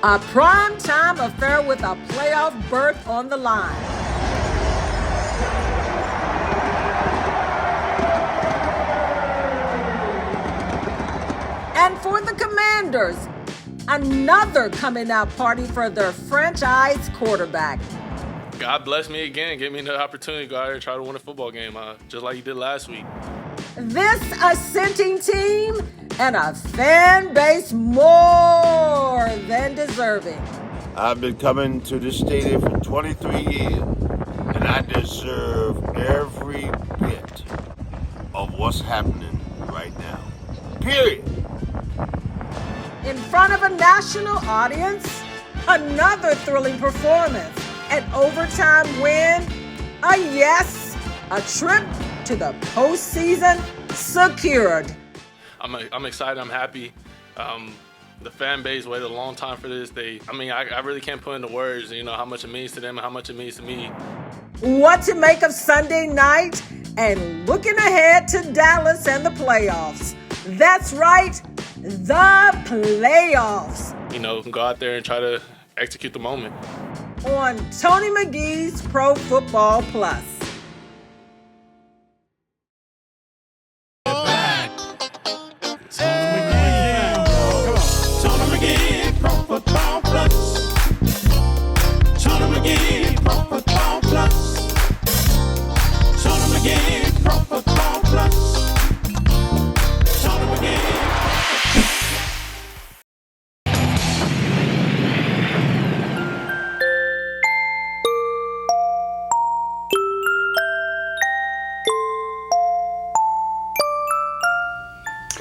A prime-time affair with a playoff berth on the line. And for the Commanders, another coming-out party for their franchise quarterback. God bless me again and give me the opportunity to go out here and try to win a football game, just like you did last week. This ascending team and a fan base more than deserving. I've been coming to this stadium for 23 years, and I deserve every bit of what's happening right now. Period. In front of a national audience, another thrilling performance, an overtime win, a trip to the postseason secured. I'm excited. I'm happy. The fan base waited a long time for this. I really can't put into words, how much it means to them and how much it means to me. What to make of Sunday night and looking ahead to Dallas and the playoffs. That's right, the playoffs. Go out there and try to execute the moment. On Tony McGee's Pro Football Plus.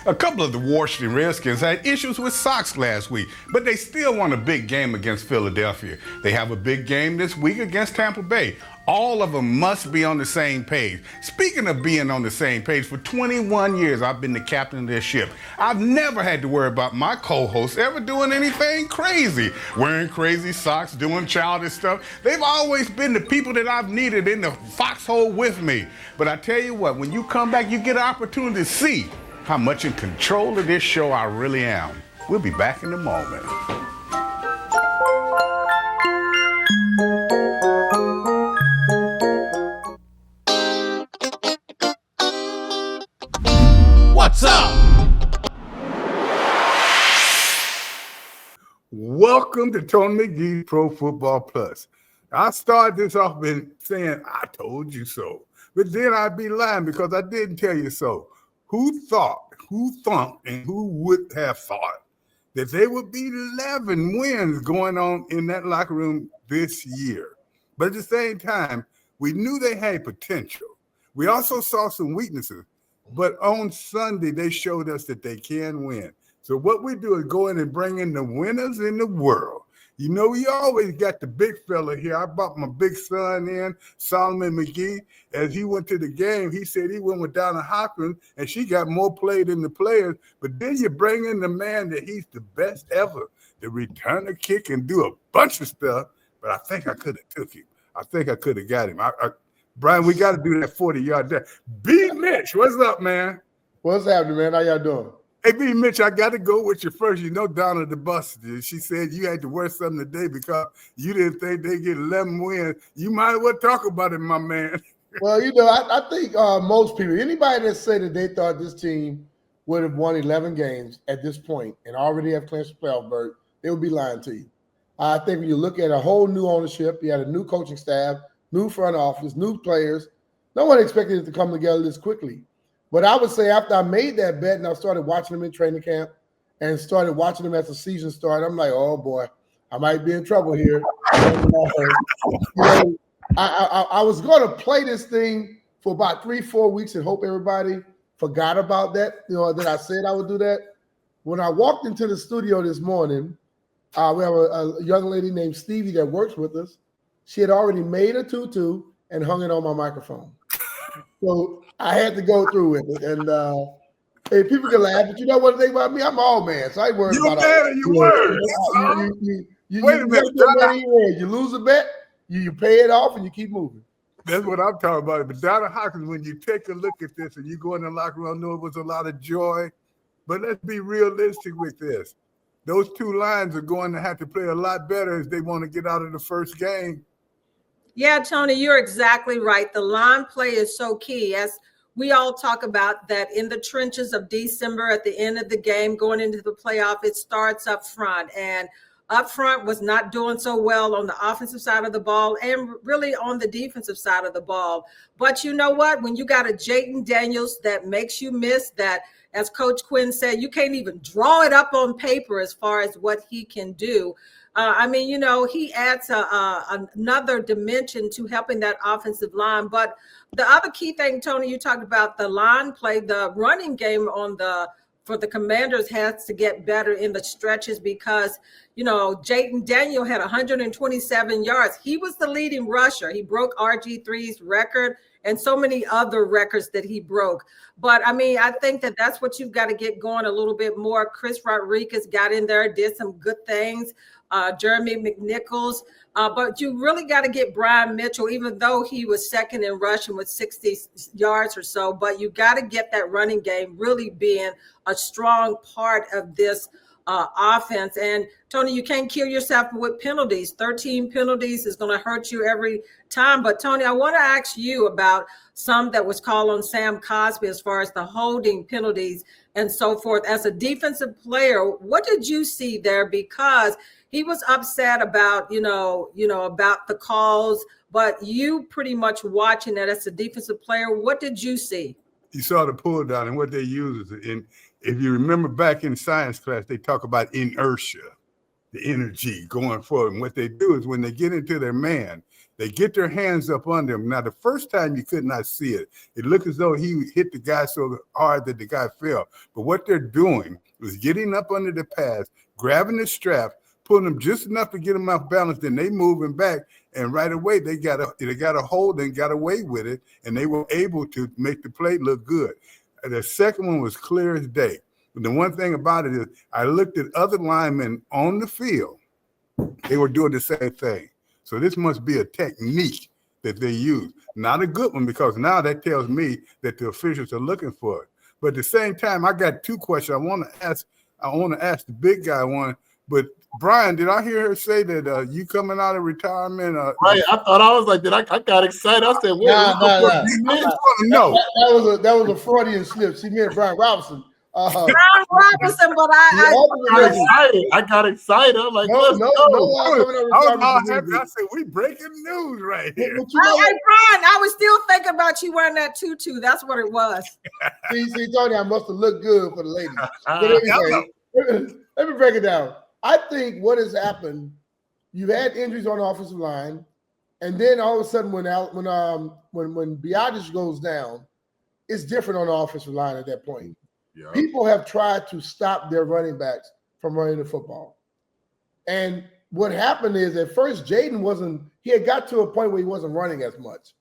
A couple of the Washington Redskins had issues with socks last week, but they still won a big game against Philadelphia. They have a big game this week against Tampa Bay. All of them must be on the same page. Speaking of being on the same page, for 21 years I've been the captain of this ship. I've never had to worry about my co-hosts ever doing anything crazy, wearing crazy socks, doing childish stuff. They've always been the people that I've needed in the foxhole with me. But I tell you what, when you come back, you get an opportunity to see how much in control of this show I really am. We'll be back in a moment. What's up? Welcome to Tony McGee Pro Football Plus. I started this off by saying, I told you so. But then I'd be lying because I didn't tell you so. Who thought, and who would have thought that there would be 11 wins going on in that locker room this year? But at the same time, we knew they had potential. We also saw some weaknesses. But on Sunday, they showed us that they can win. So what we do is go in and bring in the winners in the world. We always got the big fella here. I brought my big son in, Solomon McGee. As he went to the game, he said he went with Donna, Hopkins, and she got more play than the players. But then you bring in the man that he's the best ever, to return a kick and do a bunch of stuff. But I think I could have took him. I think I could have got him. Brian, we got to do that 40-yard dash. B. Mitch, what's up, man? What's happening, man? How y'all doing? Hey, B. Mitch, I got to go with you first. Donna the bus. She said you had to wear something today because you didn't think they'd get 11 wins. You might as well talk about it, my man. Well, I think most people, anybody that said that they thought this team would have won 11 games at this point and already have clinched the playoff berth, they would be lying to you. I think when you look at a whole new ownership, you had a new coaching staff, new front office, new players. No one expected it to come together this quickly. But I would say after I made that bet and I started watching them in training camp and started watching them as the season started, I'm like, oh, boy, I might be in trouble here. And, I was going to play this thing for about 3-4 weeks and hope everybody forgot about that, that I said I would do that. When I walked into the studio this morning, we have a young lady named Stevie that works with us. She had already made a tutu and hung it on my microphone. So I had to go through with it. And hey, people can laugh, but you know one thing about me? I'm all man, so I ain't worried about it. You were. Wait a minute. You lose a bet, you pay it off, and you keep moving. That's what I'm talking about. But Donna Hopkins, when you take a look at this and you go in the locker room, I know it was a lot of joy. But let's be realistic with this. those two lines are going to have to play a lot better if they want to get out of the first game. Yeah, Tony, you're exactly right. The line play is so key. As we all talk about that in the trenches of December at the end of the game, going into the playoff, it starts up front. And up front was not doing so well on the offensive side of the ball and really on the defensive side of the ball. But you know what? When you got a Jayden Daniels that makes you miss that, as Coach Quinn said, you can't even draw it up on paper as far as what he can do. I mean, you know, he adds another dimension to helping that offensive line. But the other key thing, Tony, you talked about the line play, the running game for the Commanders has to get better in the stretches because, you know, Jayden Daniel had 127 yards. He was the leading rusher. He broke RG3's record and so many other records that he broke. But, I mean, I think that's what you've got to get going a little bit more. Chris Rodriguez got in there, did some good things. Jeremy McNichols. But you really got to get Brian Mitchell, even though he was second in rushing with 60 yards or so. But you got to get that running game really being a strong part of this offense. And, Tony, you can't kill yourself with penalties. 13 penalties is going to hurt you every time. But, Tony, I want to ask you about some that was called on Sam Cosby as far as the holding penalties and so forth. As a defensive player, what did you see there? Because he was upset about, you know, about the calls, but you pretty much watching that as a defensive player. What did you see? You saw the pull down and what they use. And if you remember back in science class, they talk about inertia, the energy going forward. And what they do is when they get into their man, they get their hands up on them. Now, the first time you could not see it. It looked as though he hit the guy so hard that the guy fell. But what they're doing is getting up under the pads, grabbing the strap, pulling them just enough to get them off balance, then they moving back, and right away they got a hold and got away with it, and they were able to make the play look good. And the second one was clear as day. But the one thing about it is I looked at other linemen on the field. They were doing the same thing. So this must be a technique that they use. Not a good one, because now that tells me that the officials are looking for it. But at the same time, I got two questions. I want to ask the big guy one, but Brian, did I hear her say that you coming out of retirement? Right, I thought I was like, I got excited. I said, "Wait, no. That was a Freudian slip. She meant Brian Robinson. Brian Robinson, but I got excited. I'm like, no. I was all happy. I said, we breaking news right here. Hey, Brian, I was still thinking about you wearing that tutu. That's what it was. see, Tony, I must have looked good for the ladies. But anyway, let me break it down. I think what has happened, you've had injuries on the offensive line, and then all of a sudden when Biadasz goes down, it's different on the offensive line at that point. Yeah. People have tried to stop their running backs from running the football. And what happened is at first Jayden he had got to a point where he wasn't running as much.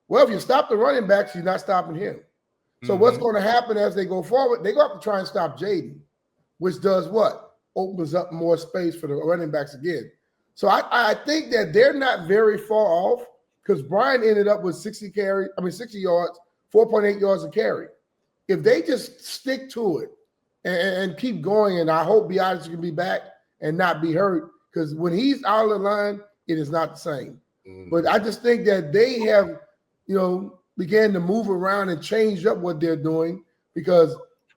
Well, if you stop the running backs, you're not stopping him. So what's going to happen as they go forward? They go up to try and stop Jayden, which does what? Opens up more space for the running backs again. So I think that they're not very far off, because Brian ended up with 60 yards, 4.8 yards a carry. If they just stick to it and keep going, and I hope Biadasz can be back and not be hurt, because when he's out of the line, it is not the same. But I just think that they have, began to move around and change up what they're doing, because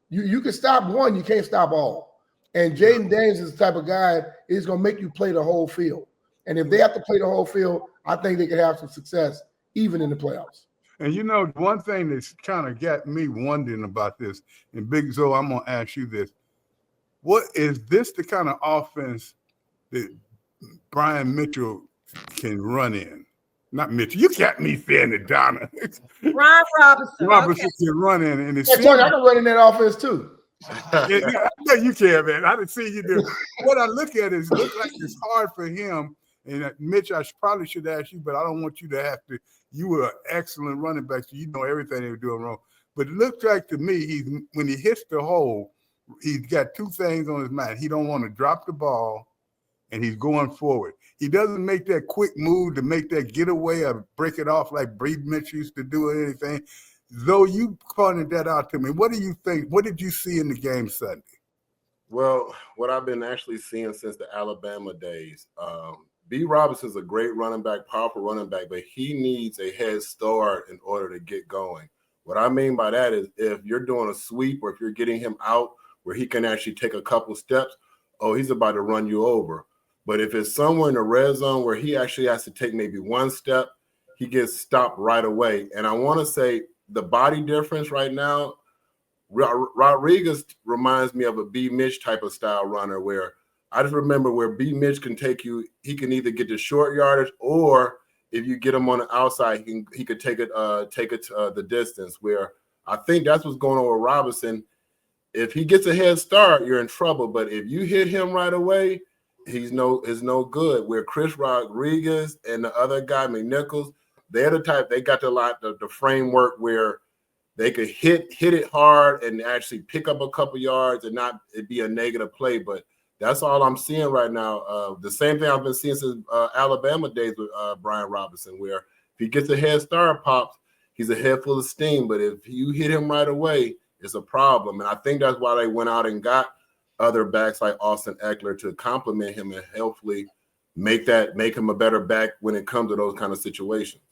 you can stop one, you can't stop all. And Jayden Daniels is the type of guy is going to make you play the whole field. And if they have to play the whole field, I think they can have some success even in the playoffs. And one thing that's kind of got me wondering about this, and Big Zo, I'm going to ask you this. What is this the kind of offense that Brian Mitchell can run in? Not Mitchell. You got me saying it, Donna. Brian Robinson. Robinson can run in. And I can run in that offense too. Yeah, you can, man. I didn't see you do. What I look at is, look like it's hard for him. And Mitch, I probably should ask you, but I don't want you to have to. You were an excellent running back, so you know everything they were doing wrong. But it looks like to me, when he hits the hole, he's got two things on his mind. He don't want to drop the ball, and he's going forward. He doesn't make that quick move to make that getaway or break it off like Breed Mitch used to do or anything. Though you pointed that out to me, what do you think? What did you see in the game Sunday? Well, what I've been actually seeing since the Alabama days, B. Robinson's a great running back, powerful running back, but he needs a head start in order to get going. What I mean by that is if you're doing a sweep or if you're getting him out where he can actually take a couple steps, oh, he's about to run you over. But if it's somewhere in the red zone where he actually has to take maybe one step, he gets stopped right away. And I want to say the body difference right now, Rodriguez reminds me of a B. Mitch type of style runner where I just remember where B. Mitch can take you, he can either get the short yardage or if you get him on the outside, he could take it to the distance where I think that's what's going on with Robinson. If he gets a head start, you're in trouble. But if you hit him right away, is no good. Where Chris Rodriguez and the other guy, McNichols, they're the type, they got the framework where they could hit it hard and actually pick up a couple yards and not it be a negative play. But that's all I'm seeing right now. The same thing I've been seeing since Alabama days with Brian Robinson, where if he gets a head start, pops, he's a head full of steam. But if you hit him right away, it's a problem. And I think that's why they went out and got other backs like Austin Eckler to complement him and hopefully make him a better back when it comes to those kind of situations.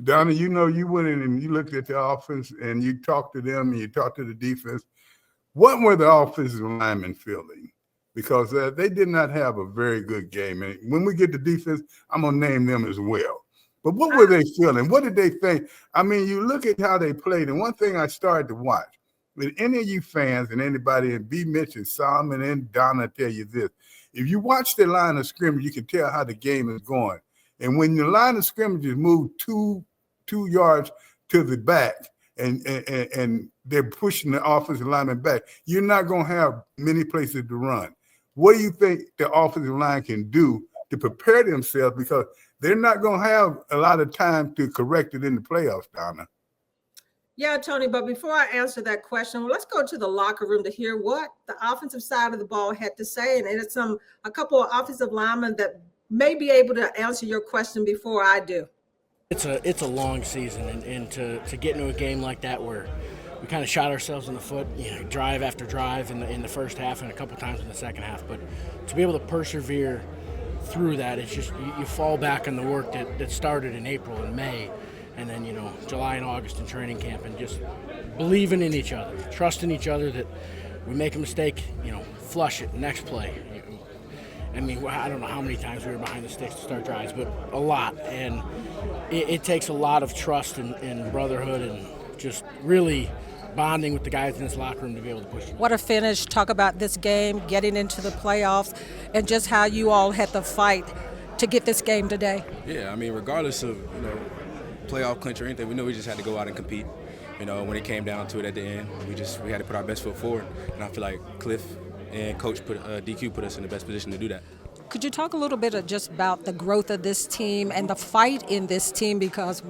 Donna, you went in and you looked at the offense and you talked to them and you talked to the defense. What were the offensive linemen feeling? Because they did not have a very good game. And when we get to defense, I'm going to name them as well. But what were they feeling? What did they think? I mean, you look at how they played. And one thing I started to watch, with any of you fans and anybody, and B. Mitch and Solomon and Donna tell you this, if you watch the line of scrimmage, you can tell how the game is going. And when the line of scrimmage is moved two yards to the back and they're pushing the offensive lineman back, you're not going to have many places to run. What do you think the offensive line can do to prepare themselves? Because they're not going to have a lot of time to correct it in the playoffs, Donna. Yeah, Tony, but before I answer that question, let's go to the locker room to hear what the offensive side of the ball had to say. And it's a couple of offensive linemen that may be able to answer your question before I do. It's a long season, and to get into a game like that where we kind of shot ourselves in the foot, drive after drive in the first half and a couple times in the second half. But to be able to persevere through that, it's just you fall back on the work that started in April and May, and then July and August in training camp, and just believing in each other, trusting each other that we make a mistake, flush it, next play. I mean, I don't know how many times we were behind the sticks to start drives, but a lot. And it takes a lot of trust and brotherhood and just really bonding with the guys in this locker room to be able to push. What a finish. Talk about this game, getting into the playoffs, and just how you all had to fight to get this game today. Yeah, I mean, regardless of, playoff clinch or anything, we knew we just had to go out and compete. When it came down to it at the end, we had to put our best foot forward. And I feel like Cliff and Coach DQ put us in the best position to do that. Could you talk a little bit just about the growth of this team and the fight in this team? Because,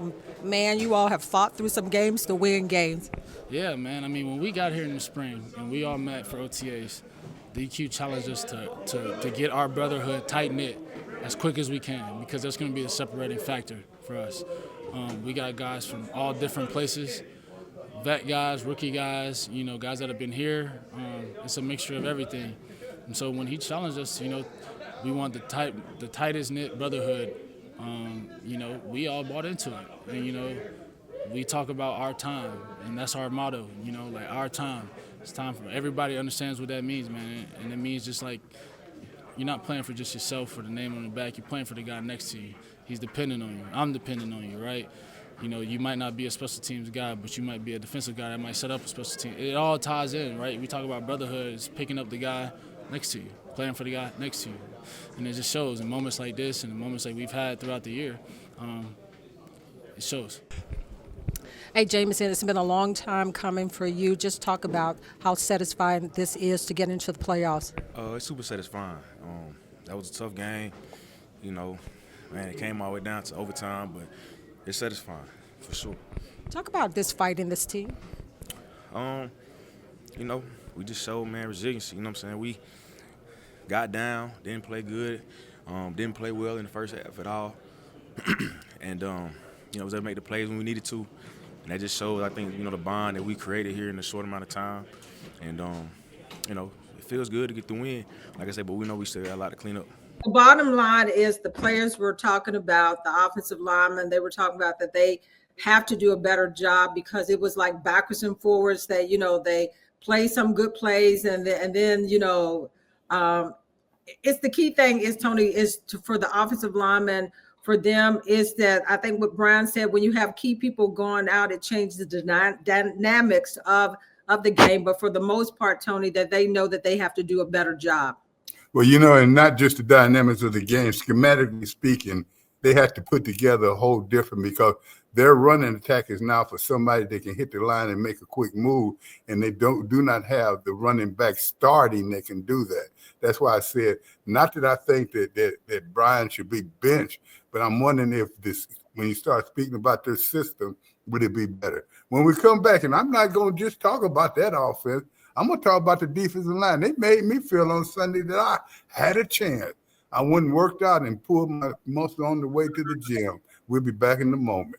man, you all have fought through some games to win games. Yeah, man. I mean, when we got here in the spring and we all met for OTAs, DQ challenged us to get our brotherhood tight-knit as quick as we can, because that's going to be the separating factor for us. We got guys from all different places, vet guys, rookie guys, guys that have been here. It's a mixture of everything. And so when he challenged us, we want the tightest knit brotherhood. We all bought into it. And, we talk about our time, and that's our motto, like our time. It's time for everybody understands what that means, man. And it means just like you're not playing for just yourself or the name on the back. You're playing for the guy next to you. He's dependent on you. I'm dependent on you, right? You might not be a special teams guy, but you might be a defensive guy that might set up a special team. It all ties in, right? We talk about brotherhood is picking up the guy next to you, playing for the guy next to you. And it just shows in moments like this and in moments like we've had throughout the year, it shows. Hey, Jameson, it's been a long time coming for you. Just talk about how satisfying this is to get into the playoffs. It's super satisfying. That was a tough game. Man, it came all the way down to overtime, but it's satisfying for sure. Talk about this fight in this team. We just showed, man, resiliency. You know what I'm saying? We got down, didn't play good, didn't play well in the first half at all. And, was able to make the plays when we needed to. And that just shows, I think, the bond that we created here in a short amount of time. And, it it feels good to get the win. Like I said, but we know we still got a lot to clean up. The bottom line is the players were talking about, the offensive linemen, they were talking about that they have to do a better job because it was like backwards and forwards that, they play some good plays and then it's the key thing is, Tony, for the offensive linemen, for them is that I think what Brian said, when you have key people going out, it changes the dynamics of the game. But for the most part, Tony, that they know that they have to do a better job. Well, and not just the dynamics of the game, schematically speaking, they have to put together a whole different, because their running attack is now for somebody that can hit the line and make a quick move, and they do not have the running back starting that can do that. That's why I said, not that I think that Brian should be benched, but I'm wondering if when you start speaking about their system, would it be better? When we come back, and I'm not going to just talk about that offense, I'm going to talk about the defensive line. They made me feel on Sunday that I had a chance. I went and worked out and pulled my muscle on the way to the gym. We'll be back in a moment.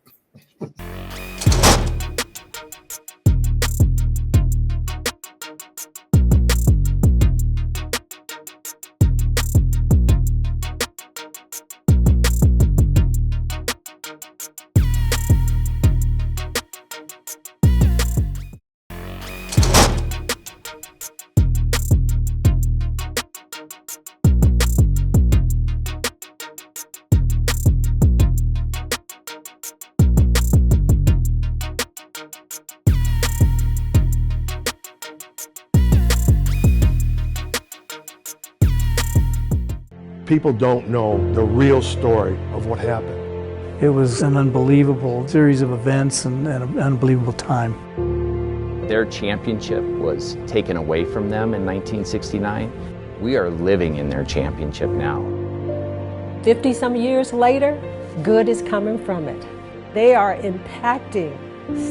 People don't know the real story of what happened. It was an unbelievable series of events and an unbelievable time. Their championship was taken away from them in 1969. We are living in their championship now. 50-some years later, good is coming from it. They are impacting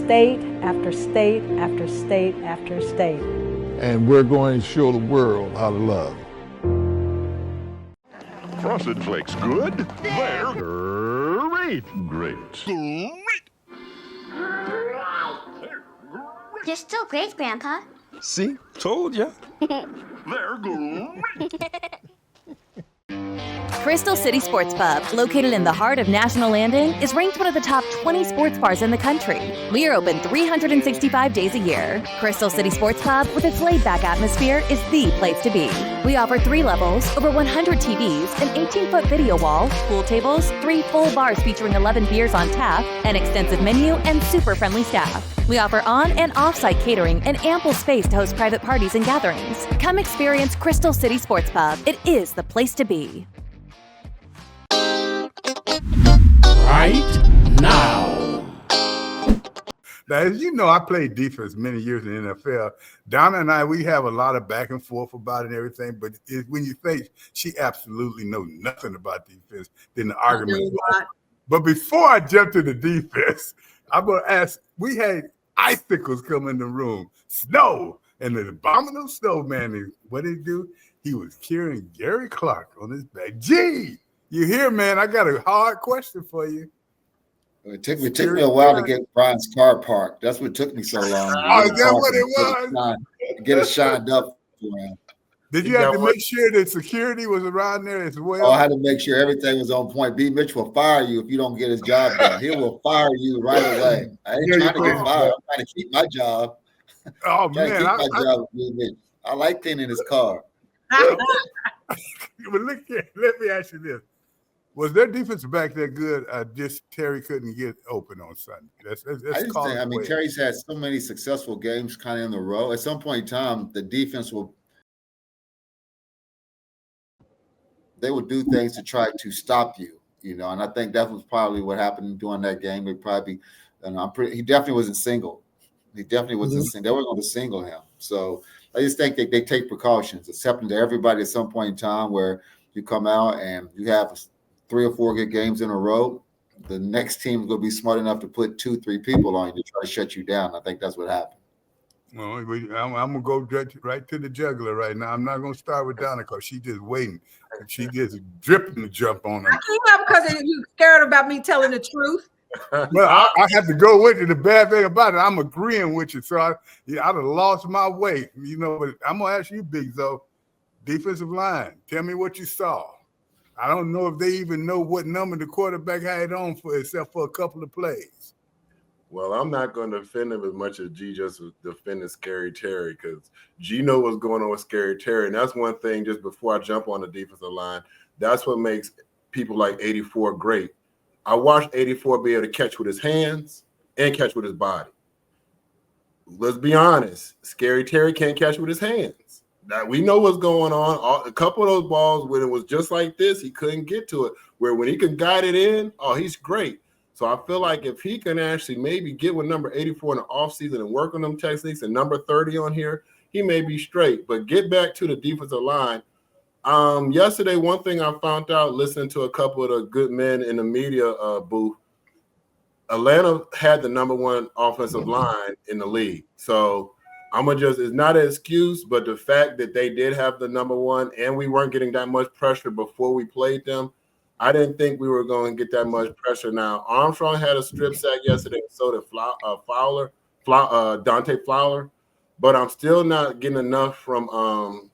state after state after state after state. And we're going to show the world how to love. Frosted Flakes good? They're great. Great. You're still great, Grandpa. See? Told ya. They're great. Crystal City Sports Pub, located in the heart of National Landing, is ranked one of the top 20 sports bars in the country. We are open 365 days a year. Crystal City Sports Pub, with its laid-back atmosphere, is the place to be. We offer 3 levels, over 100 TVs, an 18-foot video wall, pool tables, 3 full bars featuring 11 beers on tap, an extensive menu, and super friendly staff. We offer on- and off-site catering and ample space to host private parties and gatherings. Come experience Crystal City Sports Pub. It is the place to be. Right now. Now, as you know, I played defense many years in the NFL. Donna and I, we have a lot of back and forth about it and everything, but when you think she absolutely knows nothing about defense, then the argument. But before I jump to the defense, I'm going to ask, we had icicles come in the room, snow, and the abominable snowman, what did he do? He was carrying Gary Clark on his back. Gee, you hear, man, I got a hard question for you. It took me a while to get Brian's car parked. That's what took me so long. Oh, is that what it was? Get it shined up for him. Did you have to make sure that security was around there as well? Oh, I had to make sure everything was on point. B. Mitch will fire you if you don't get his job done. He will fire you right away. I ain't trying to get fired. I'm trying to keep my job. Oh, man. I like cleaning his car. But look here, let me ask you this. Was their defensive back that good? Just Terry couldn't get open on Sunday. Terry's had so many successful games kind of in a row. At some point in time, the defense will do things to try to stop you, and I think that was probably what happened during that game. He definitely wasn't single. He definitely wasn't single. They were going to single him. So I just think they take precautions. It's happened to everybody at some point in time where you come out and you have 3 or 4 good games in a row. The next team is going to be smart enough to put 2-3 people on you to try to shut you down. I think that's what happened. Well, I'm going to go right to the juggler right now. I'm not going to start with Donna because she's just waiting. She just dripping to jump on him. I came out because you're scared about me telling the truth. Well, I have to go with you. The bad thing about it, I'm agreeing with you. So I'd have lost my way, but I'm going to ask you, Big Zo, defensive line, tell me what you saw. I don't know if they even know what number the quarterback had on except for a couple of plays. Well, I'm not going to defend him as much as G just defended Scary Terry, because G know what's going on with Scary Terry. And that's one thing, just before I jump on the defensive line, that's what makes people like 84 great. I watched 84 be able to catch with his hands and catch with his body. Let's be honest. Scary Terry can't catch with his hands. Now, we know what's going on. A couple of those balls, when it was just like this, he couldn't get to it. Where when he can guide it in, he's great. So I feel like if he can actually maybe get with number 84 in the offseason and work on them techniques and number 30 on here, he may be straight. But get back to the defensive line. Yesterday, one thing I found out listening to a couple of the good men in the media booth, Atlanta had the number one offensive line in the league. So it's not an excuse, but the fact that they did have the number one and we weren't getting that much pressure before we played them, I didn't think we were going to get that much pressure. Now, Armstrong had a strip sack yesterday, so did Dante Fowler, but I'm still not getting enough from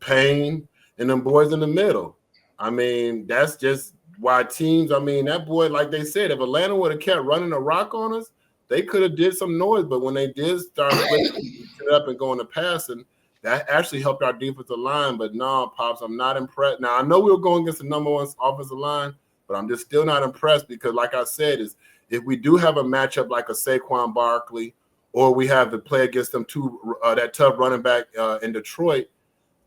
Payne and them boys in the middle. I mean, that's just why teams, that boy, like they said, if Atlanta would have kept running a rock on us, they could have did some noise. But when they did start picking it up and going to passing, that actually helped our defensive line. But no, Pops, I'm not impressed. Now, I know we were going against the number one offensive line, but I'm just still not impressed because, like I said, if we do have a matchup like a Saquon Barkley, or we have to play against them that tough running back in Detroit,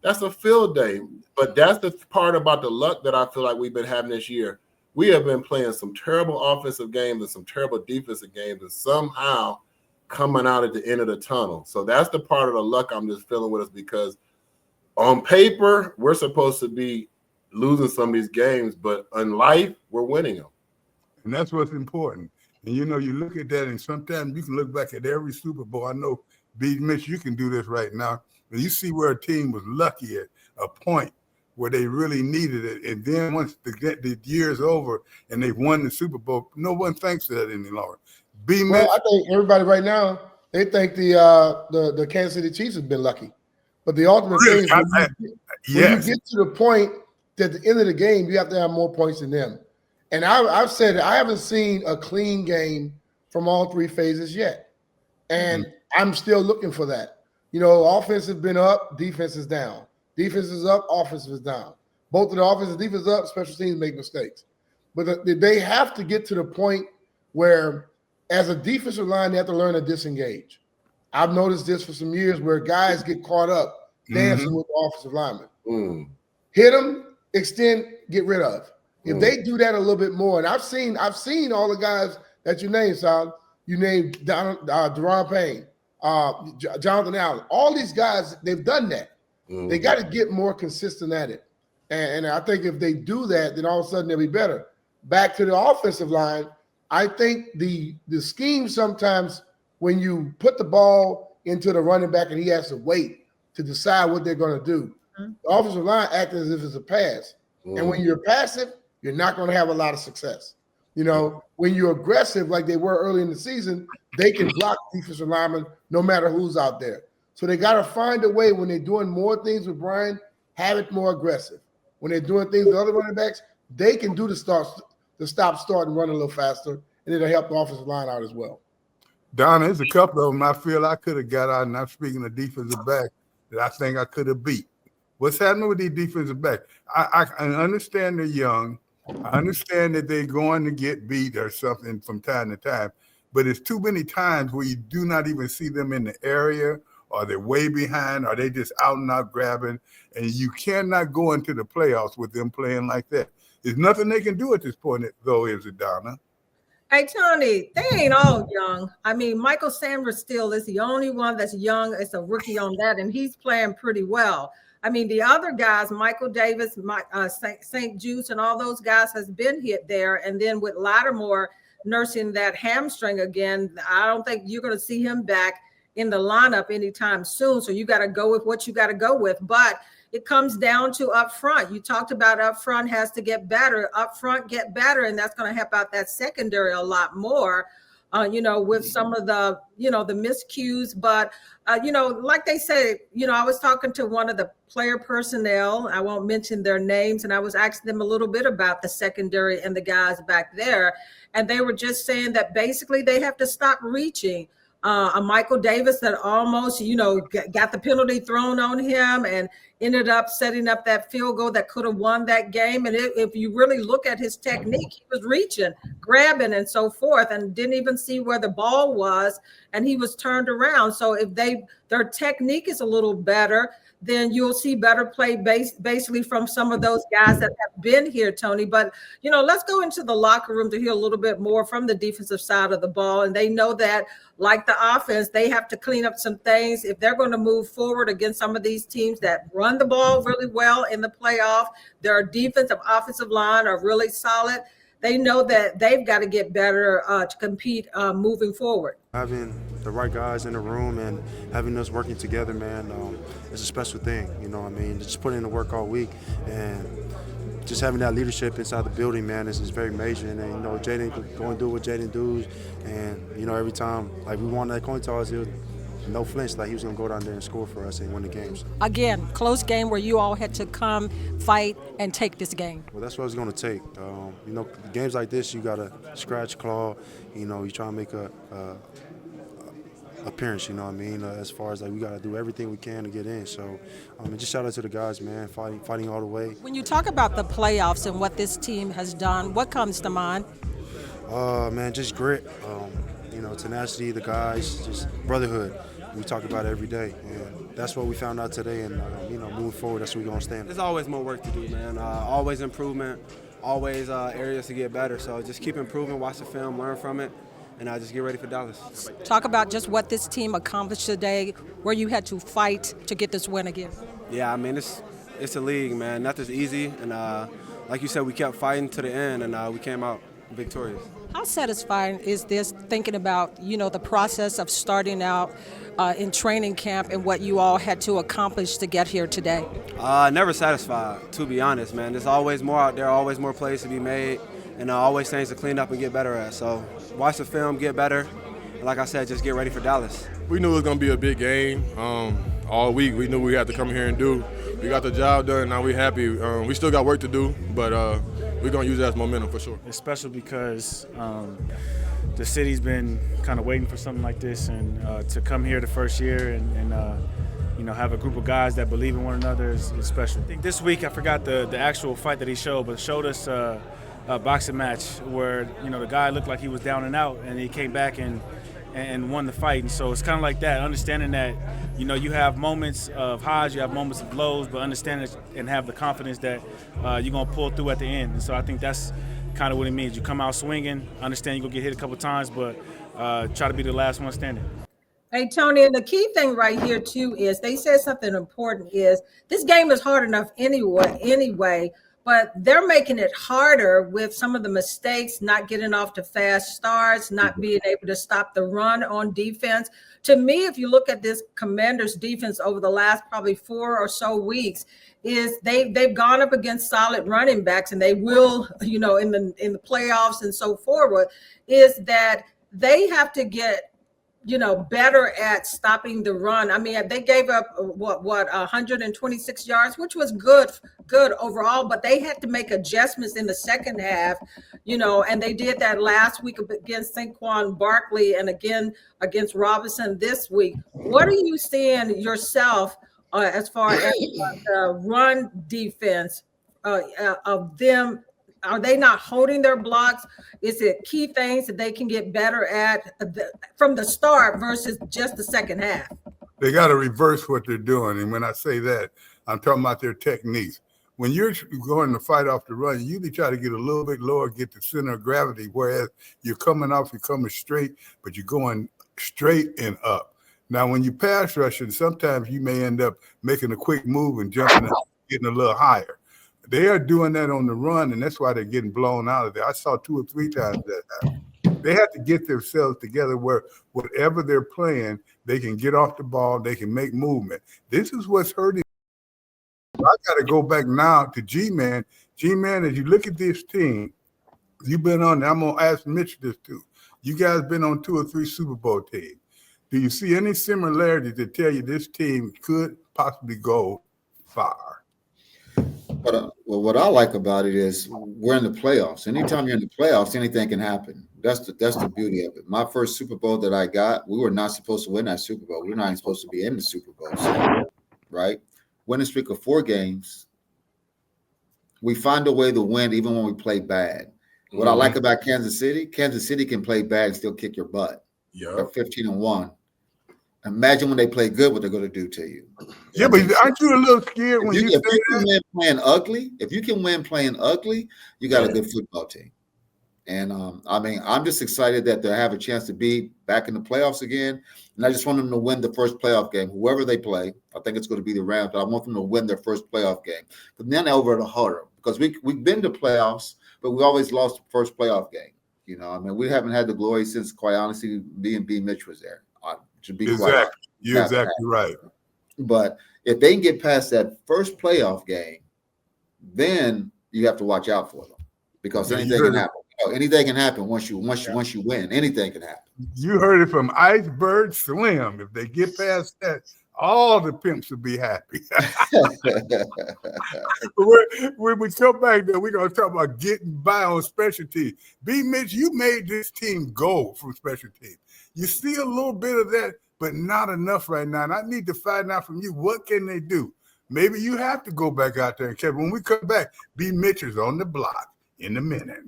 that's a field day. But that's the part about the luck that I feel like we've been having this year. We have been playing some terrible offensive games and some terrible defensive games and somehow coming out at the end of the tunnel. So that's the part of the luck I'm just feeling with us, because on paper, we're supposed to be losing some of these games, but in life, we're winning them. And that's what's important. And, you look at that, and sometimes you can look back at every Super Bowl. I know, B. Mitch, you can do this right now. But you see where a team was lucky at a point where they really needed it. And then once the year's over and they won the Super Bowl, no one thinks of that any longer. Well, I think everybody right now, they think the Kansas City Chiefs have been lucky. But the ultimate thing is when you get to the point that at the end of the game, you have to have more points than them. And I've said it, I haven't seen a clean game from all three phases yet. And I'm still looking for that. Offense has been up, defense is down. Defense is up, offense is down. Both of the offense and defense up, special teams make mistakes. But they have to get to the point where, as a defensive line, they have to learn to disengage. I've noticed this for some years where guys get caught up dancing with the offensive linemen. Hit them, extend, get rid of. If they do that a little bit more, and I've seen all the guys that you named, Sal. You named Deron Payne, Jonathan Allen. All these guys, they've done that. They got to get more consistent at it. And I think if they do that, then all of a sudden they'll be better. Back to the offensive line, I think the scheme sometimes when you put the ball into the running back and he has to wait to decide what they're going to do, the offensive line acts as if it's a pass. And when you're passive, you're not going to have a lot of success. When you're aggressive like they were early in the season, they can block defensive linemen no matter who's out there. So they got to find a way when they're doing more things with Brian, have it more aggressive. When they're doing things with other running backs, they can do the stop, start, and run a little faster, and it'll help the offensive line out as well. Donna, there's a couple of them I feel I could have got out, and I'm speaking of defensive back, that I think I could have beat. What's happening with these defensive backs? I understand they're young. I understand that they're going to get beat or something from time to time, but it's too many times where you do not even see them in the area, or they're way behind, or they just out and out grabbing, and you cannot go into the playoffs with them playing like that. There's nothing they can do at this point, though, is it, Donna? Hey, Tony, they ain't all young. Michael Sanders still is the only one that's young. It's a rookie on that, and he's playing pretty well. The other guys, Michael Davis, St. Juice, and all those guys has been hit there. And then with Lattimore nursing that hamstring again, I don't think you're going to see him back in the lineup anytime soon. So you got to go with what you got to go with. But it comes down to up front. You talked about up front has to get better. Up front get better, and that's going to help out that secondary a lot more. With some of the, the miscues. But, like they say, I was talking to one of the player personnel. I won't mention their names. And I was asking them a little bit about the secondary and the guys back there. And they were just saying that basically they have to stop reaching. A Michael Davis that almost, got the penalty thrown on him and ended up setting up that field goal that could have won that game. And if you really look at his technique, he was reaching, grabbing, and so forth, and didn't even see where the ball was, and he was turned around. So if their technique is a little better, then you'll see better play basically from some of those guys that have been here, Tony. But, let's go into the locker room to hear a little bit more from the defensive side of the ball. And they know that, like the offense, they have to clean up some things. If they're going to move forward against some of these teams that run the ball really well in the playoff, their defensive, offensive line are really solid. They know that they've got to get better to compete moving forward. Having the right guys in the room and having us working together, man, it's a special thing. Just putting in the work all week and just having that leadership inside the building, man, is very major. And then, Jaden going to do what Jaden does. And, every time, like, we won that coin toss, it was no flinch, like he was going to go down there and score for us and win the game. So. Again, close game where you all had to come, fight, and take this game. Well, that's what it's going to take. Games like this, you got to scratch, claw. You try to make a appearance, as far as, like, we got to do everything we can to get in. So just shout out to the guys, man, fighting all the way. When you talk about the playoffs and what this team has done, what comes to mind? Man, just grit, tenacity, the guys, just brotherhood. We talk about it every day, and that's what we found out today. And moving forward, that's what we're gonna stand. There's always more work to do, man. Always improvement, always areas to get better. So just keep improving, watch the film, learn from it, and just get ready for Dallas. Talk about just what this team accomplished today, where you had to fight to get this win again. Yeah, it's a league, man. Nothing's easy, and like you said, we kept fighting to the end, and we came out victorious. How satisfying is this, thinking about, the process of starting out in training camp and what you all had to accomplish to get here today? Never satisfied, to be honest, man. There's always more out there, always more plays to be made, and always things to clean up and get better at. So watch the film, get better, and like I said, just get ready for Dallas. We knew it was going to be a big game. All week we knew we had to come here and do. We got the job done, now we're happy. We still got work to do, but we're going to use that as momentum for sure. It's special because the city's been kind of waiting for something like this, and to come here the first year and have a group of guys that believe in one another is special. I think this week, I forgot the actual fight that he showed, but showed us a boxing match where, the guy looked like he was down and out, and he came back and won the fight. And so it's kind of like that, understanding that, you have moments of highs, you have moments of lows, but understand it and have the confidence that you're going to pull through at the end. And so I think that's kind of what it means. You come out swinging, understand you're going to get hit a couple times, but try to be the last one standing. Hey, Tony, and the key thing right here, too, is they said something important is this game is hard enough anyway, but they're making it harder with some of the mistakes, not getting off to fast starts, not being able to stop the run on defense. To me, if you look at this Commanders defense over the last probably 4 or so weeks, is they've gone up against solid running backs, and they will, in the playoffs and so forward, is that they have to get better at stopping the run. I mean, they gave up 126 yards, which was good overall, but they had to make adjustments in the second half, and they did that last week against Saquon Barkley and again against Robinson this week. What are you seeing yourself as far as the run defense of them? Are they not holding their blocks? Is it key things that they can get better at from the start versus just the second half? They got to reverse what they're doing. And when I say that, I'm talking about their techniques. When you're going to fight off the run, you usually try to get a little bit lower, get the center of gravity, whereas you're coming straight, but you're going straight and up. Now, when you pass rushing, sometimes you may end up making a quick move and jumping out, getting a little higher. They are doing that on the run, and that's why they're getting blown out of there. I saw 2 or 3 times that happen. They have to get themselves together where whatever they're playing, they can get off the ball, they can make movement. This is what's hurting I got to go back now to G-Man. G-Man, as you look at this team, you've been on, I'm going to ask Mitch this too. You guys been on 2 or 3 Super Bowl teams. Do you see any similarities that tell you this team could possibly go far? But what I like about it is we're in the playoffs. Anytime you're in the playoffs, anything can happen. That's the beauty of it. My first Super Bowl that I got, we were not supposed to win that Super Bowl. We were not even supposed to be in the Super Bowl, right? Winning streak of 4 games. We find a way to win even when we play bad. What I like about Kansas City can play bad and still kick your butt. Yeah, they're 15-1. Imagine when they play good, what they're going to do to you. Yeah, but aren't you a little scared when you say that? If you can win playing ugly, you got a good football team. And I mean, I'm just excited that they have a chance to be back in the playoffs again. And I just want them to win the first playoff game, whoever they play. I think it's going to be the Rams, but I want them to win their first playoff game. But then over the harder, because we've been to playoffs, but we always lost the first playoff game. You know, I mean, we haven't had the glory since, quite honestly, B Mitch was there. To be exactly, you're exactly right. But if they can get past that first playoff game, then you have to watch out for them, because anything can happen. Anything can happen once you win. Anything can happen. You heard it from Iceberg Slim. If they get past that, all the pimps will be happy. When we come back there, we're going to talk about getting by on special teams. B. Mitch, you made this team go from special teams. You see a little bit of that, but not enough right now. And I need to find out from you, what can they do? Maybe you have to go back out there. And when we come back, B. Mitch is on the block in a minute.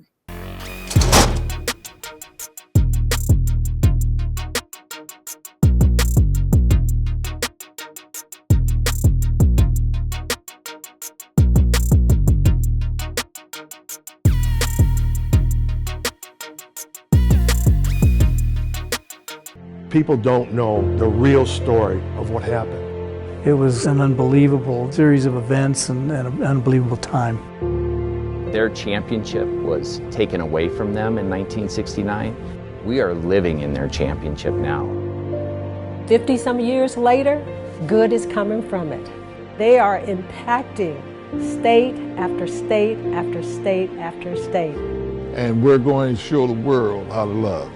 People don't know the real story of what happened. It was an unbelievable series of events and an unbelievable time. Their championship was taken away from them in 1969. We are living in their championship now. 50-some years later, good is coming from it. They are impacting state after state after state after state. And we're going to show the world how to love.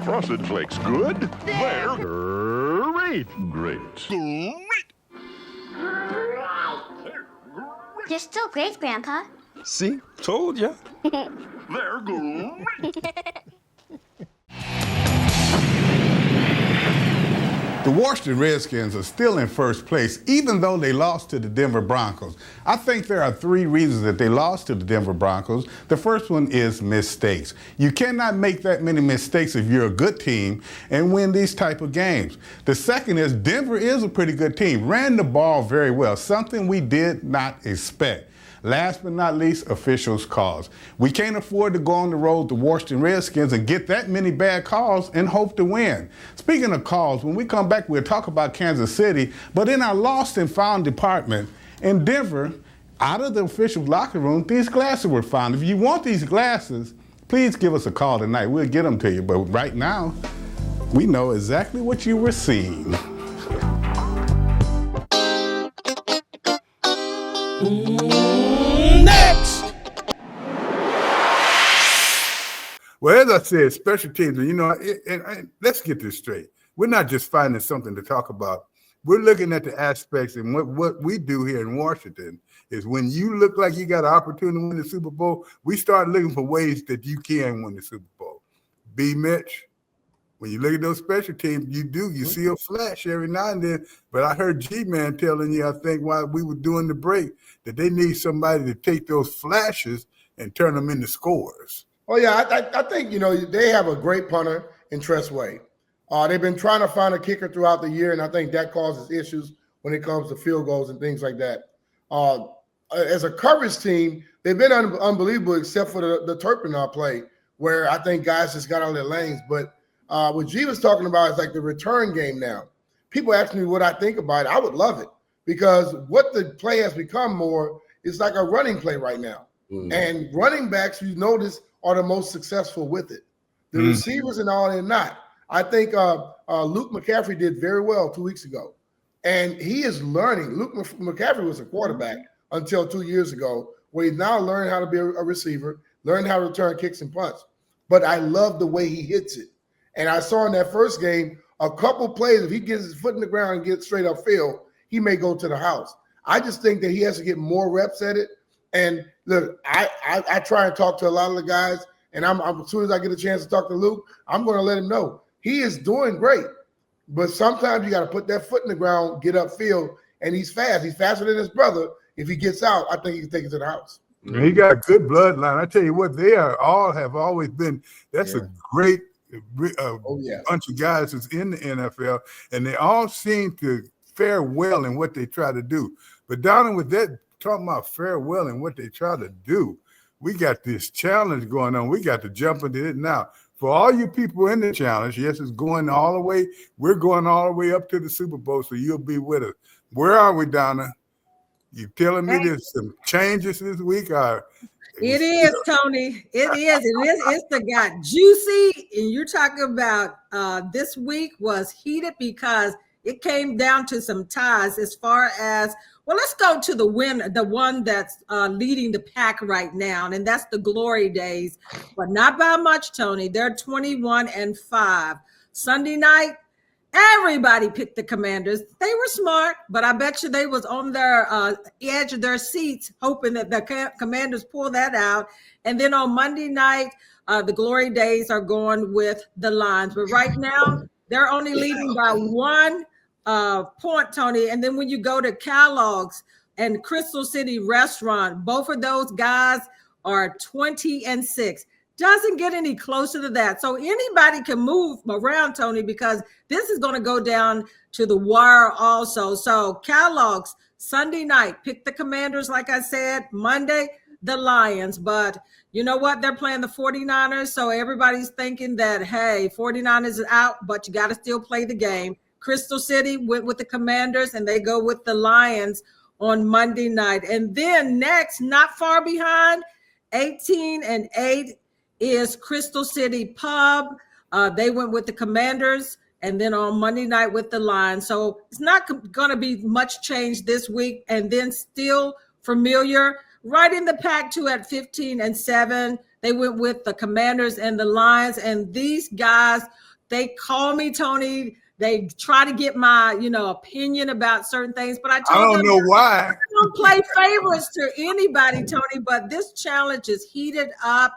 Frosted Flakes good? They're great. Great. They're still great, Grandpa. See? Told ya. They're great. The Washington Redskins are still in first place, even though they lost to the Denver Broncos. I think there are 3 reasons that they lost to the Denver Broncos. The first one is mistakes. You cannot make that many mistakes if you're a good team and win these type of games. The second is Denver is a pretty good team, ran the ball very well, something we did not expect. Last but not least, officials' calls. We can't afford to go on the road to Washington Redskins and get that many bad calls and hope to win. Speaking of calls, when we come back, we'll talk about Kansas City, but in our lost and found department, in Denver, out of the officials' locker room, these glasses were found. If you want these glasses, please give us a call tonight. We'll get them to you, but right now, we know exactly what you were seeing. Next! Well, as I said, special teams, you know, and let's get this straight. We're not just finding something to talk about. We're looking at the aspects, and what we do here in Washington is when you look like you got an opportunity to win the Super Bowl, we start looking for ways that you can win the Super Bowl. B. Mitch, when you look at those special teams, you see a flash every now and then. But I heard G-Man telling you, I think while we were doing the break, that they need somebody to take those flashes and turn them into scores. Oh, yeah, I think, you know, they have a great punter in Tress Way. They've been trying to find a kicker throughout the year, and I think that causes issues when it comes to field goals and things like that. As a coverage team, they've been unbelievable except for the Turpin play, where I think guys just got out of their lanes. But what G was talking about is like the return game now. People ask me what I think about it. I would love it, because what the play has become more is like a running play right now. And running backs, you notice, are the most successful with it. The receivers and all, they're not. I think Luke McCaffrey did very well 2 weeks ago. And he is learning. Luke McCaffrey was a quarterback until 2 years ago, where he's now learned how to be a receiver, learned how to return kicks and punts. But I love the way he hits it. And I saw in that first game, a couple plays, if he gets his foot in the ground and gets straight upfield, he may go to the house. I just think that he has to get more reps at it. And look, I try and talk to a lot of the guys, and I'm as soon as I get a chance to talk to Luke, I'm going to let him know he is doing great. But sometimes you got to put that foot in the ground, get upfield, and he's fast. He's faster than his brother. If he gets out, I think he can take it to the house. And he got a good bloodline. I tell you what, they have always been. That's a great bunch of guys that's in the NFL, and they all seem to fare well in what they try to do. But Donna, with that, talking about fare well in what they try to do, we got this challenge going on. We got to jump into it now. For all you people in the challenge, yes, it's going all the way. We're going all the way up to the Super Bowl, so you'll be with us. Where are we, Donna? You telling me there's some changes this week? It is, Tony. It is. It's the got juicy. And you're talking about this week was heated because it came down to some ties as far as, well, let's go to the one that's leading the pack right now, and that's the Glory Days, but not by much, Tony. They're 21-5. Sunday night, everybody picked the Commanders. They were smart, but I bet you they was on their edge of their seats hoping that the Commanders pull that out. And then on Monday night, the Glory Days are going with the Lions. But right now, they're only leading by 1 point, Tony. And then when you go to Kellogg's and Crystal City Restaurant, both of those guys are 20-6. Doesn't get any closer to that. So anybody can move around, Tony, because this is going to go down to the wire also. So Kellogg's Sunday night, pick the Commanders, like I said. Monday, the Lions. But you know what? They're playing the 49ers. So everybody's thinking that, hey, 49ers is out, but you got to still play the game. Crystal City went with the Commanders, and they go with the Lions on Monday night. And then next, not far behind, 18-8 is Crystal City Pub. They went with the Commanders, and then on Monday night with the Lions. So it's not going to be much change this week. And then still familiar, right in the pack too at 15-7. They went with the Commanders and the Lions. And these guys, they call me, Tony. They try to get my, opinion about certain things, but I don't know why. I don't play favorites to anybody, Tony. But this challenge is heated up,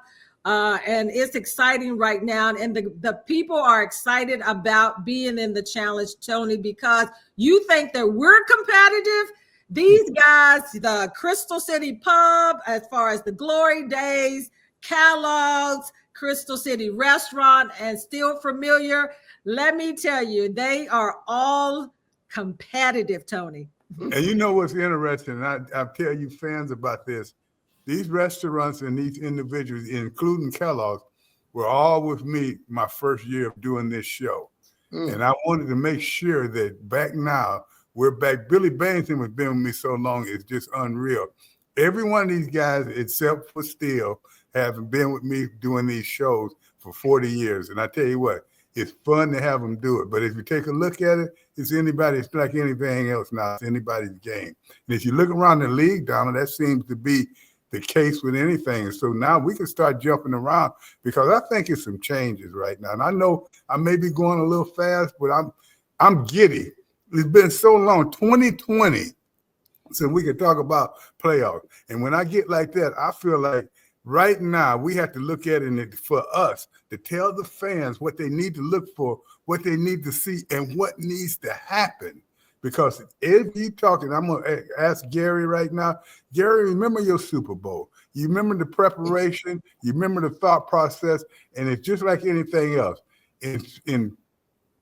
and it's exciting right now. And the people are excited about being in the challenge, Tony, because you think that we're competitive. These guys, the Crystal City Pub, as far as the Glory Days, Kellogg's, Crystal City Restaurant, and Still Familiar. Let me tell you, they are all competitive, Tony. And you know what's interesting? I tell you fans about this. These restaurants and these individuals, including Kellogg's, were all with me my first year of doing this show. And I wanted to make sure that back now, we're back. Billy Bennington has been with me so long, it's just unreal. Every one of these guys, except for Steele, have been with me doing these shows for 40 years. And I tell you what, it's fun to have them do it. But if you take a look at it, it's like anything else now. It's anybody's game. And if you look around the league, Donna, that seems to be the case with anything. And so now we can start jumping around because I think it's some changes right now. And I know I may be going a little fast, but I'm giddy. It's been so long, 2020, so we can talk about playoffs. And when I get like that, I feel like right now we have to look at it for us to tell the fans what they need to look for, what they need to see, and what needs to happen. Because if you're talking, I'm going to ask Gary right now. Gary, remember your Super Bowl. You remember the preparation. You remember the thought process. And it's just like anything else. In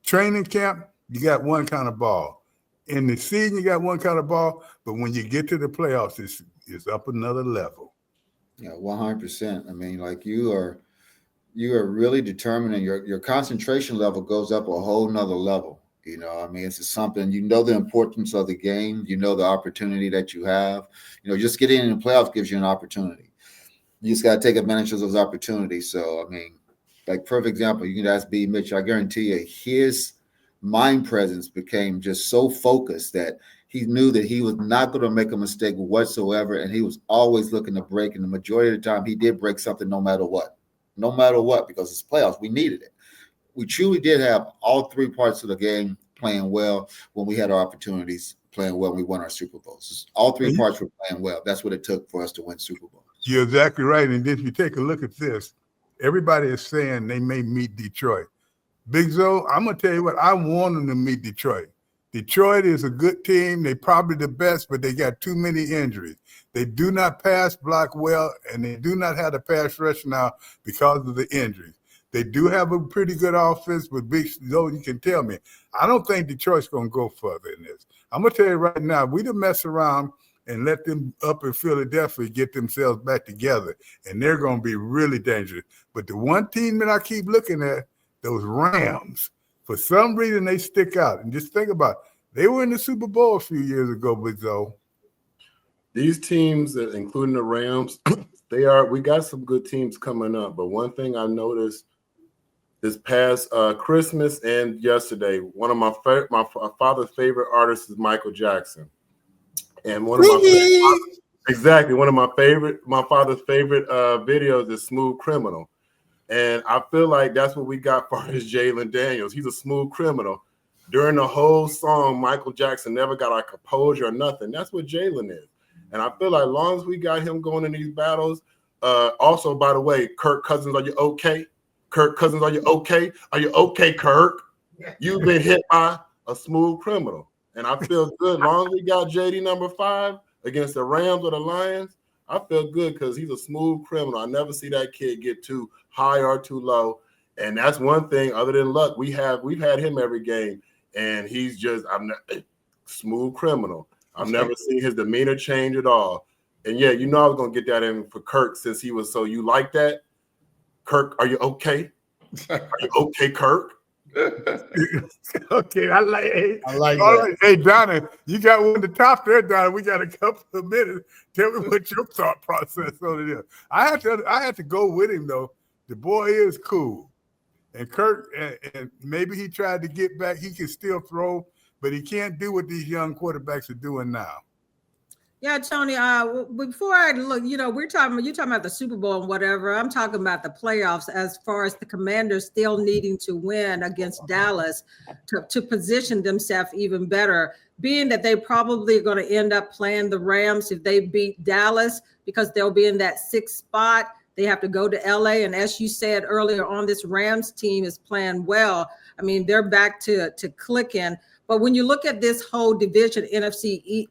training camp, you got one kind of ball. In the season, you got one kind of ball. But when you get to the playoffs, it's up another level. Yeah, 100%. I mean, like you are really determined, and your concentration level goes up a whole nother level. I mean, it's just something, the importance of the game, the opportunity that you have. Just getting in the playoffs gives you an opportunity. You just got to take advantage of those opportunities. So, I mean, like perfect example, you can ask B. Mitch. I guarantee you his mind presence became just so focused that he knew that he was not going to make a mistake whatsoever, and he was always looking to break. And the majority of the time, he did break something no matter what, because it's playoffs. We needed it. We truly did have all three parts of the game playing well when we had our opportunities, playing well when we won our Super Bowls. All three parts were playing well. That's what it took for us to win Super Bowls. You're exactly right. And if you take a look at this, everybody is saying they may meet Detroit. Big Zo, I'm going to tell you what, I want them to meet Detroit. Detroit is a good team. They're probably the best, but they got too many injuries. They do not pass block well, and they do not have the pass rush now because of the injuries. They do have a pretty good offense, but Big Zo, you can tell me, I don't think Detroit's going to go further in this. I'm going to tell you right now, we done mess around and let them up in Philadelphia get themselves back together, and they're going to be really dangerous. But the one team that I keep looking at, those Rams, for some reason they stick out. And just think about it. They were in the Super Bowl a few years ago, Big Zo. These teams, including the Rams, we got some good teams coming up. But one thing I noticed this past Christmas and yesterday, one of my father's favorite artists is Michael Jackson. And one of my father's favorite videos is Smooth Criminal. And I feel like that's what we got for his Jalen Daniels. He's a smooth criminal. During the whole song, Michael Jackson never got a composure or nothing. That's what Jalen is. And I feel like as long as we got him going in these battles, also, by the way, Kirk Cousins, are you okay? Kirk Cousins, are you okay? Are you okay, Kirk? You've been hit by a smooth criminal. And I feel good. As long as we got JD number 5 against the Rams or the Lions, I feel good because he's a smooth criminal. I never see that kid get too high or too low. And that's one thing, other than luck, we've had him every game. And he's just smooth criminal. I've never seen his demeanor change at all. And yeah, I was gonna get that in for Kirk since he was so you like that. Kirk, are you okay? Are you okay, Kirk? Okay, I like that. Right. Hey, Donna, you got one to top there, Donna. We got a couple of minutes. Tell me what your thought process on it is. I had to go with him though. The boy is cool, and Kirk, and maybe he tried to get back. He can still throw, but he can't do what these young quarterbacks are doing now. Yeah, Tony, before I look, you're talking about the Super Bowl and whatever. I'm talking about the playoffs as far as the Commanders still needing to win against Dallas to position themselves even better, being that they probably are going to end up playing the Rams if they beat Dallas because they'll be in that 6th spot. They have to go to LA. And as you said earlier on, this Rams team is playing well. I mean, they're back to clicking. But when you look at this whole division NFC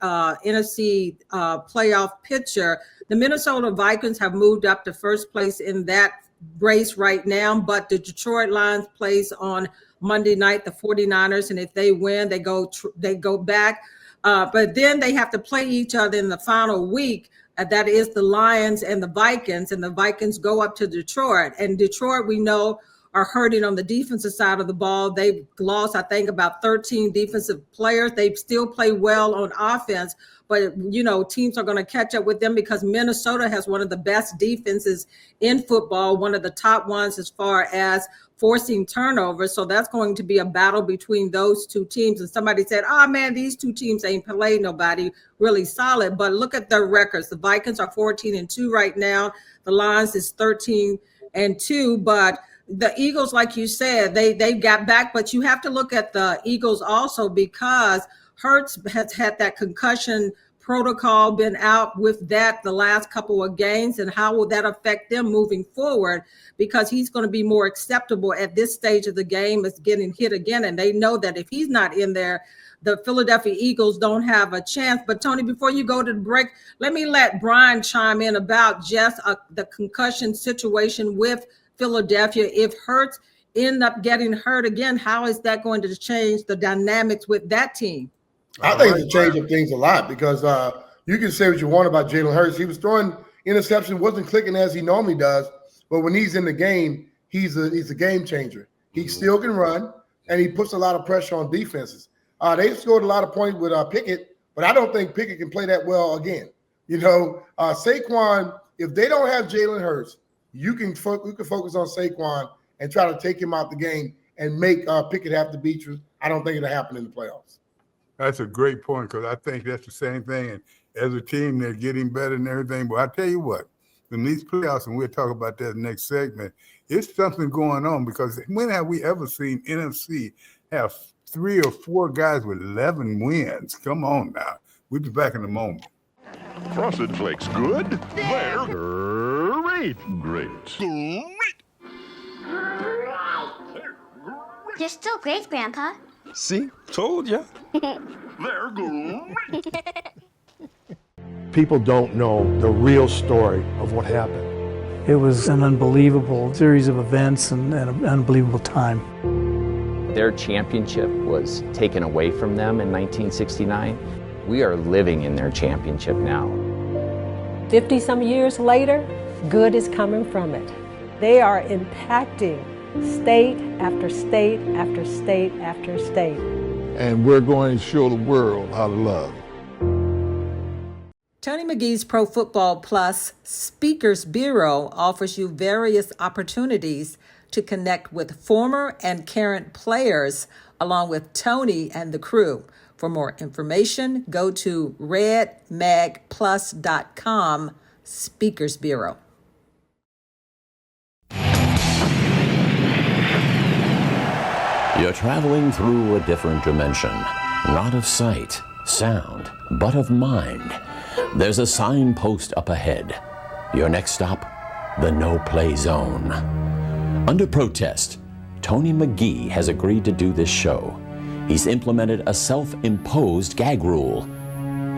playoff picture, the Minnesota Vikings have moved up to first place in that race right now. But the Detroit Lions plays on Monday night, the 49ers, and if they win, they go back. But then they have to play each other in the final week. That is the Lions and the Vikings go up to Detroit. And Detroit, we know, are hurting on the defensive side of the ball. They've lost, I think, about 13 defensive players. They still play well on offense, but, teams are going to catch up with them because Minnesota has one of the best defenses in football, one of the top ones as far as forcing turnovers. So that's going to be a battle between those two teams. And somebody said, man, these two teams ain't played nobody really solid. But look at their records. The Vikings are 14-2 right now. The Lions is 13-2, but the Eagles, like you said, they got back, but you have to look at the Eagles also because Hurts has had that concussion protocol, been out with that the last couple of games, and how will that affect them moving forward? Because he's going to be more acceptable at this stage of the game as getting hit again, and they know that if he's not in there, the Philadelphia Eagles don't have a chance. But Tony, before you go to the break, let Brian chime in about just the concussion situation with Philadelphia. If Hurts end up getting hurt again, how is that going to change the dynamics with that team? I think it's changing things a lot because you can say what you want about Jalen Hurts. He was throwing interception, wasn't clicking as he normally does, but when he's in the game, he's a game changer. He still can run, and he puts a lot of pressure on defenses. They scored a lot of points with Pickett, but I don't think Pickett can play that well again. Saquon, if they don't have Jalen Hurts, you can focus on Saquon and try to take him out the game and make Pickett have to beat I don't think it'll happen in the playoffs. That's a great point because I think that's the same thing. And as a team, they're getting better and everything. But I tell you what, in these playoffs, and we'll talk about that next segment, it's something going on because when have we ever seen NFC have 3 or 4 guys with 11 wins? Come on now. We'll be back in a moment. Frosted Flakes good? They're great. Great. They're still great, Grandpa. See? Told ya. They're great. People don't know the real story of what happened. It was an unbelievable series of events and an unbelievable time. Their championship was taken away from them in 1969. We are living in their championship now. 50 some years later, good is coming from it. They are impacting state after state after state after state. And we're going to show the world how to love. Tony McGee's Pro Football Plus Speakers Bureau offers you various opportunities to connect with former and current players along with Tony and the crew. For more information, go to redmagplus.com Speakers Bureau. You're traveling through a different dimension, not of sight, sound, but of mind. There's a signpost up ahead. Your next stop, the no-play zone. Under protest, Tony McGee has agreed to do this show. He's implemented a self-imposed gag rule.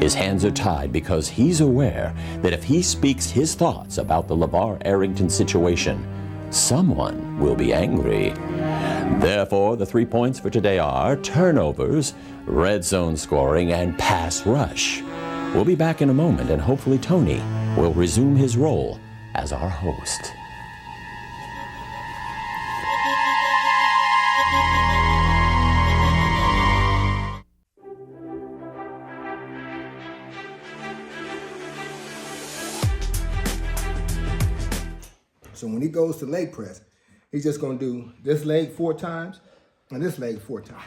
His hands are tied because he's aware that if he speaks his thoughts about the LeVar Arrington situation, someone will be angry. Therefore, the 3 points for today are turnovers, red zone scoring, and pass rush. We'll be back in a moment, and hopefully Tony will resume his role as our host. So when he goes to leg press, he's just going to do this leg 4 times and this leg 4 times.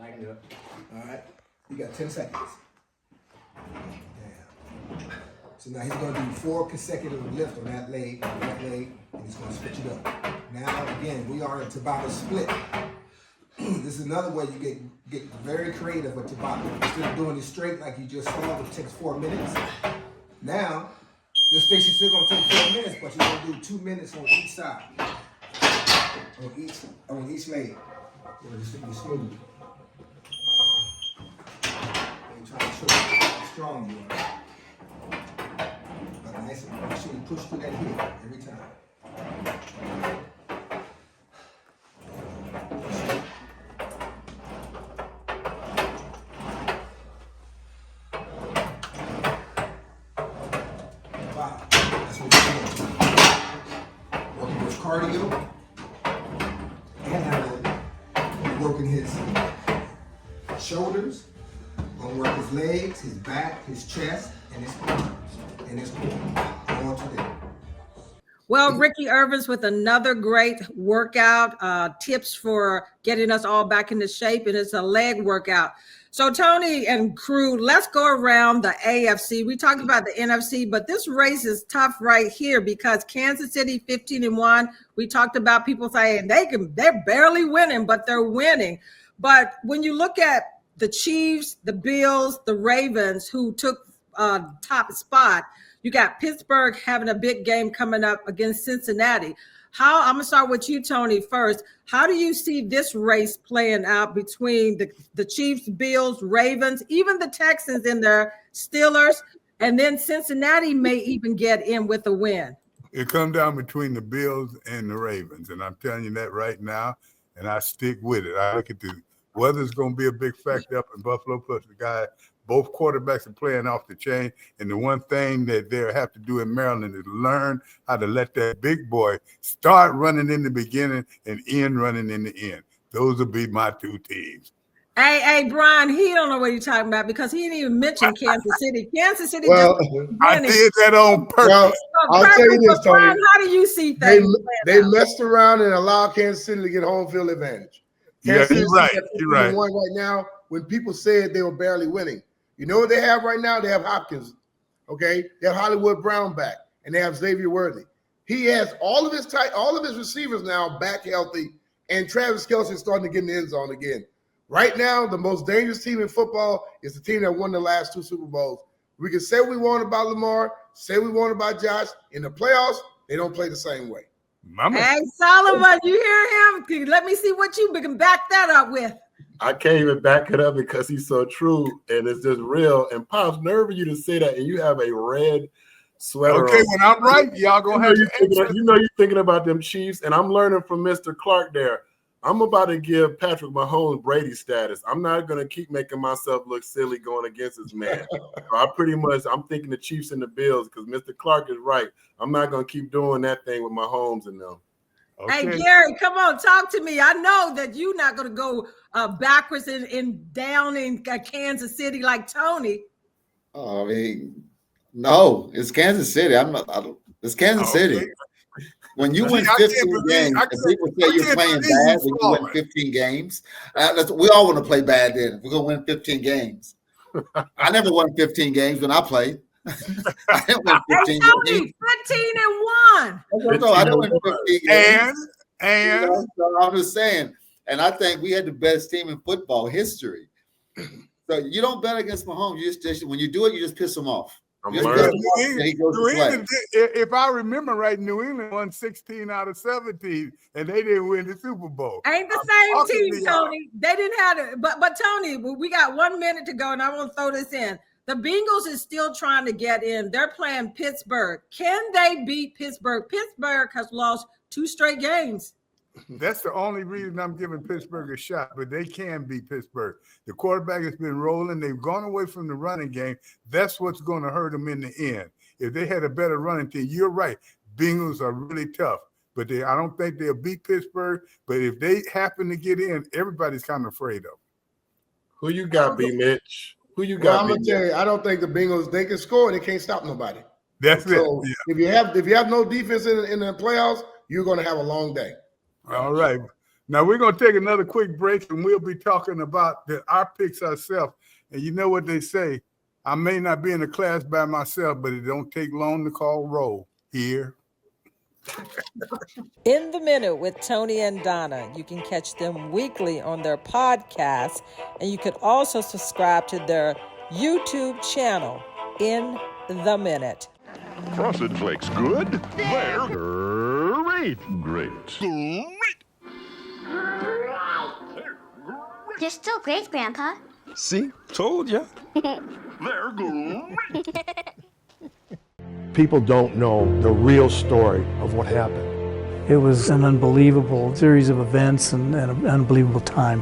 I can do it. All right. You got 10 seconds. Damn. So now he's going to do 4 consecutive lifts on that leg, and he's going to switch it up. Now, again, we are in Tabata split. This is another way you get very creative with Tabata. Instead of doing it straight like you just saw, which takes 4 minutes. Now, this fix is still going to take 4 minutes, but you're going to do 2 minutes on each side. On each leg. It's going to be smooth. And try to show you how strong you are. But nice and make sure you push through that hip every time. Cardio and working his shoulders, gonna work his legs, his back, his chest, and his arms, and his core. All today. Well, Ricky Irvins with another great workout, tips for getting us all back into shape, and it's a leg workout. So Tony and crew, let's go around the AFC. We talked about the NFC, but this race is tough right here because Kansas City 15-1. We talked about people saying they're barely winning, but they're winning. But when you look at the Chiefs, the Bills, the Ravens, who took top spot, you got Pittsburgh having a big game coming up against Cincinnati. I'm going to start with you, Tony, first. How do you see this race playing out between the Chiefs, Bills, Ravens, even the Texans and their Steelers, and then Cincinnati may even get in with a win? It comes down between the Bills and the Ravens, and I'm telling you that right now, and I stick with it. I look at the weather's going to be a big factor up in Buffalo, plus the guy. Both quarterbacks are playing off the chain, and the one thing that they have to do in Maryland is learn how to let that big boy start running in the beginning and end running in the end. Those will be my 2 teams. Hey, Brian, he don't know what you're talking about because he didn't even mention Kansas City. Kansas City Well, just I winning. did that on purpose. Well, I'll tell you this, But Tony. Brian, how do you see They things? messed around and allowed Kansas City to get home field advantage. Yeah, Kansas you're City's right. at You're right. 51 right now when people said they were barely winning. You know what they have right now? They have Hopkins. Okay, they have Hollywood Brown back, and they have Xavier Worthy. He has all of his receivers now back healthy, and Travis Kelce is starting to get in the end zone again. Right now, the most dangerous team in football is the team that won the last 2 Super Bowls. We can say we want about Lamar, say we want about Josh. In the playoffs, they don't play the same way. Mama. Hey, Solomon, you hear him? Let me see what you can back that up with. I can't even back it up because he's so true and it's just real. And Pops, nerve of you to say that, and you have a red sweater Okay, on. when I'm right, y'all gonna have to answer. You know you're thinking about them Chiefs, and I'm learning from Mr. Clark there. I'm about to give Patrick Mahomes Brady status. I'm not going to keep making myself look silly going against his man. So I'm thinking the Chiefs and the Bills because Mr. Clark is right. I'm not going to keep doing that thing with Mahomes and them. Okay. Hey, Gary, come on, talk to me. I know that you're not going to go backwards and down in Kansas City like Tony. Oh, I mean, no, it's Kansas City. It's Kansas City. When you win 15 games, and people say you're playing bad when you win 15 games, we all want to play bad then. We're going to win 15 games. I never won 15 games when I played. I didn't win 15 games. 15-1. No, I didn't win 15 games. And you know, so I'm just saying. And I think we had the best team in football history. So you don't bet against Mahomes. You just when you do it, you just piss him off. New England, if I remember right, New England won 16 out of 17, and they didn't win the Super Bowl. Ain't the same team, Tony. They didn't have it. But Tony, we got 1 minute to go, and I want to throw this in. The Bengals is still trying to get in. They're playing Pittsburgh. Can they beat Pittsburgh? Pittsburgh has lost 2 straight games. That's the only reason I'm giving Pittsburgh a shot, but they can beat Pittsburgh. The quarterback has been rolling. They've gone away from the running game. That's what's going to hurt them in the end. If they had a better running team, you're right. Bengals are really tough, but I don't think they'll beat Pittsburgh. But if they happen to get in, everybody's kind of afraid of them. Who you got, B. Mitch? Who you got? I'm gonna tell you, I don't think the Bengals, they can score. They can't stop nobody. That's it. Yeah. If you have no defense in the playoffs, you're going to have a long day. All right. Now we're going to take another quick break, and we'll be talking about our picks ourselves. And you know what they say, I may not be in the class by myself, but it don't take long to call roll here. In the Minute with Tony and Donna. You can catch them weekly on their podcast, and you can also subscribe to their YouTube channel, In the Minute. Frosted Flakes good? They're great. Great. They're still great, Grandpa. See? Told ya. They're great. People don't know the real story of what happened. It was an unbelievable series of events and an unbelievable time.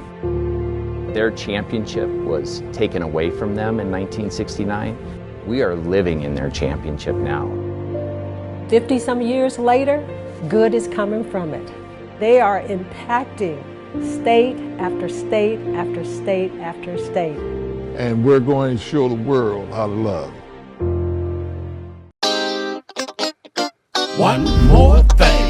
Their championship was taken away from them in 1969. We are living in their championship now. 50-some years later, good is coming from it. They are impacting state after state after state after state. And we're going to show the world how to love. One more thing.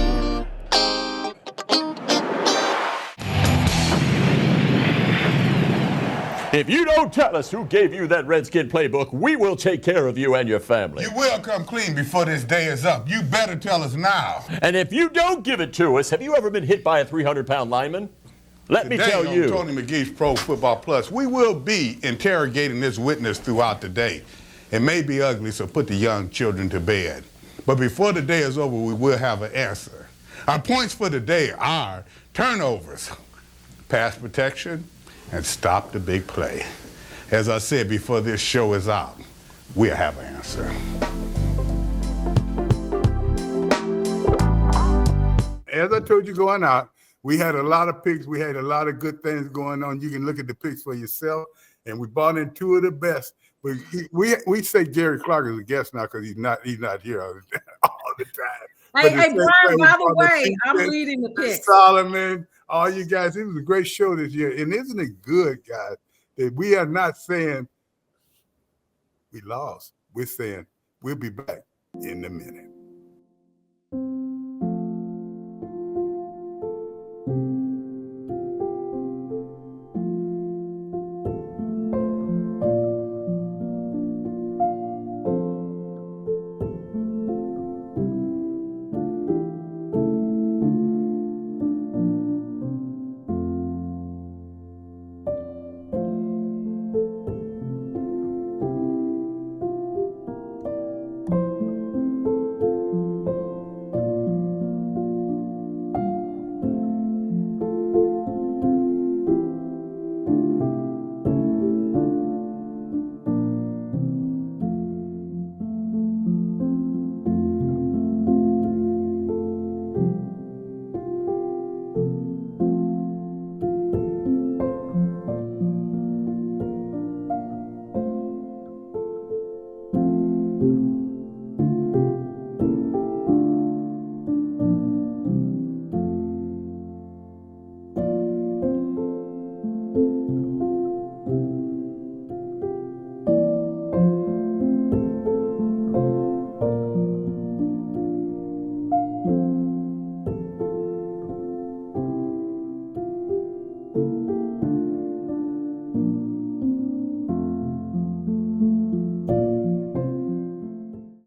If you don't tell us who gave you that Redskin playbook, we will take care of you and your family. You will come clean before this day is up. You better tell us now. And if you don't give it to us, have you ever been hit by a 300-pound lineman? Let me tell you. Tony McGee's Pro Football Plus, we will be interrogating this witness throughout the day. It may be ugly, so put the young children to bed. But before the day is over, we will have an answer. Our points for the day are turnovers, pass protection, and stop the big play. As I said before this show is out, we'll have an answer. As I told you going out, we had a lot of picks. We had a lot of good things going on. You can look at the picks for yourself. And we brought in 2 of the best. But we say Gary Clark is a guest now because he's not here all the time. Hey, Brian, by the way, I'm leading the picks. Solomon, all you guys. It was a great show this year. And isn't it good, guys, that we are not saying we lost. We're saying we'll be back in a minute.